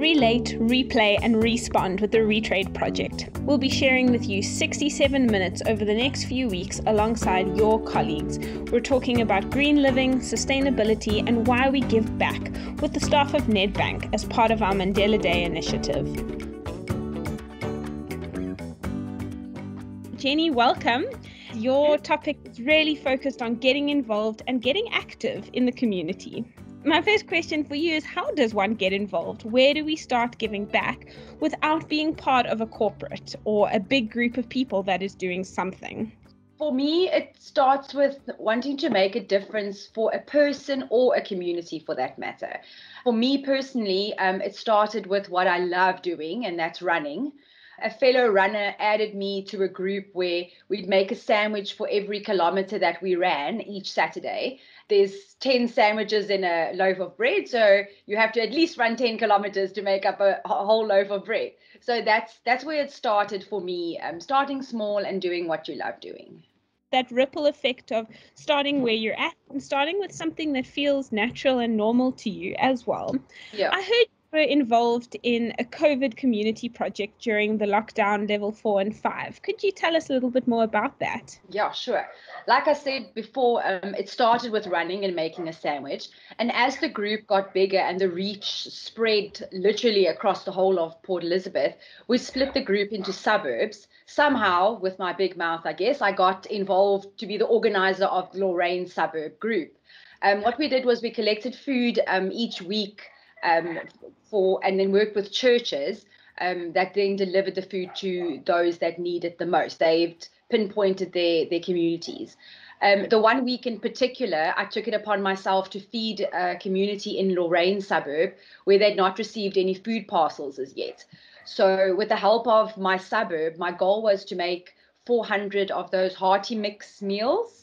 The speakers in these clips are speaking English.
Relate, replay and respond with the Retrade project. We'll be sharing with you 67 minutes over the next few weeks alongside your colleagues. We're talking about green living, sustainability and why we give back with the staff of Nedbank as part of our Mandela Day initiative. Jenny, welcome. Your topic is really focused on getting involved and getting active in the community. My first question for you is, how does one get involved? Where do we start giving back without being part of a corporate or a big group of people that is doing something? For me, it starts with wanting to make a difference for a person or a community for that matter. For me personally, it started with what I love doing, and that's running. A fellow runner added me to a group where we'd make a sandwich for every kilometer that we ran each Saturday. There's 10 sandwiches in a loaf of bread, so you have to at least run 10 kilometers to make up a whole loaf of bread. So that's where it started for me, starting small and doing what you love doing. That ripple effect of starting where you're at and starting with something that feels natural and normal to you as well. Yeah. I heard were involved in a COVID community project during the lockdown level 4 and 5. Could you tell us a little bit more about that? Yeah, sure. Like I said before, it started with running and making a sandwich. And as the group got bigger and the reach spread literally across the whole of Port Elizabeth, we split the group into suburbs. Somehow, with my big mouth, I guess, I got involved to be the organizer of Lorraine suburb group. What we did was we collected food each week and then worked with churches that then delivered the food to those that need it the most. They've pinpointed their communities. The 1 week in particular, I took it upon myself to feed a community in Lorraine suburb where they'd not received any food parcels as yet. So with the help of my suburb, my goal was to make 400 of those hearty mix meals.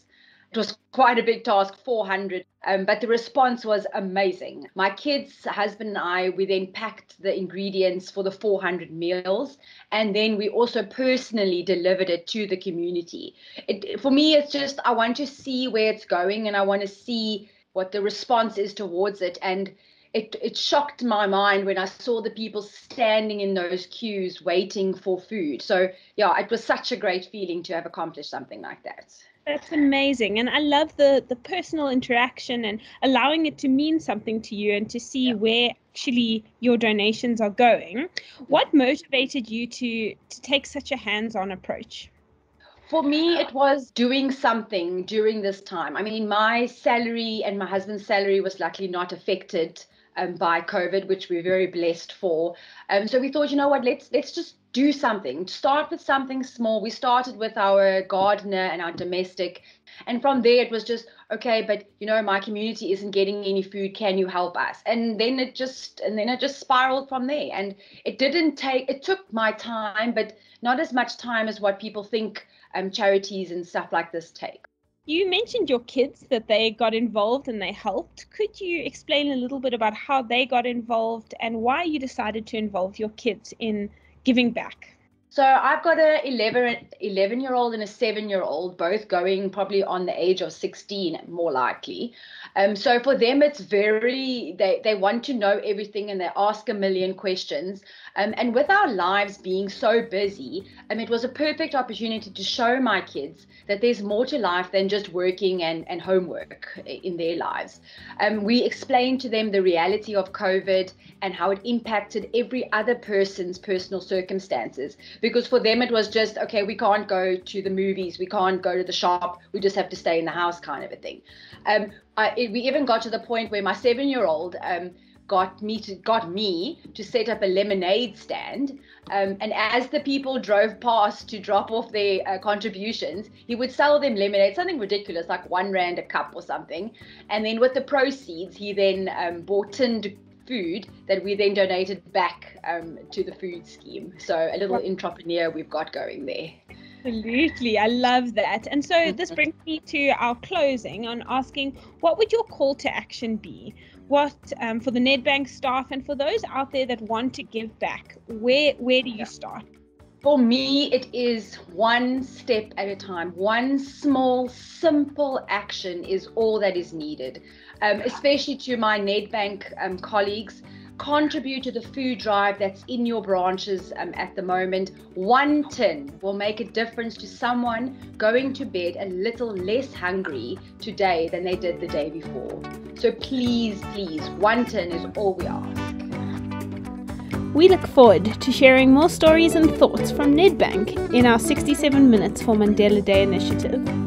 It was quite a big task, 400, but the response was amazing. My kids, husband and I, we then packed the ingredients for the 400 meals, and then we also personally delivered it to the community. For me, it's just, I want to see where it's going and I want to see what the response is towards it. And it shocked my mind when I saw the people standing in those queues waiting for food. So yeah, it was such a great feeling to have accomplished something like that. That's amazing. And I love the personal interaction and allowing it to mean something to you and to see where actually your donations are going. What motivated you to take such a hands-on approach? For me, it was doing something during this time. I mean, my salary and my husband's salary was luckily not affected by COVID, which we're very blessed for. So we thought, you know what, let's just do something. Start with something small. We started with our gardener and our domestic. And from there, it was just, okay, but, you know, my community isn't getting any food. Can you help us? And then it just spiraled from there. And it took my time, but not as much time as what people think charities and stuff like this take. You mentioned your kids, that they got involved and they helped. Could you explain a little bit about how they got involved and why you decided to involve your kids in giving back? So I've got a 11-year-old and a 7-year-old, both going probably on the age of 16, more likely. So for them, it's they want to know everything and they ask a million questions. And with our lives being so busy, it was a perfect opportunity to show my kids that there's more to life than just working and homework in their lives. We explained to them the reality of COVID and how it impacted every other person's personal circumstances. Because for them, it was just, okay, we can't go to the movies, we can't go to the shop, we just have to stay in the house kind of a thing. We even got to the point where my 7-year-old got me to set up a lemonade stand. And as the people drove past to drop off their contributions, he would sell them lemonade, something ridiculous, like R1 a cup or something. And then with the proceeds, he then bought tinned food that we then donated back to the food scheme. So a little entrepreneur we've got going there. Absolutely. I love that. And so this brings me to our closing on asking, what would your call to action be? What for the Nedbank staff and for those out there that want to give back, where do you start? For me, it is one step at a time. One small, simple action is all that is needed, especially to my Nedbank colleagues. contribute to the food drive that's in your branches at the moment. 1 tin will make a difference to someone going to bed a little less hungry today than they did the day before. So please, 1 tin is all we ask. We look forward to sharing more stories and thoughts from Nedbank in our 67 Minutes for Mandela Day initiative.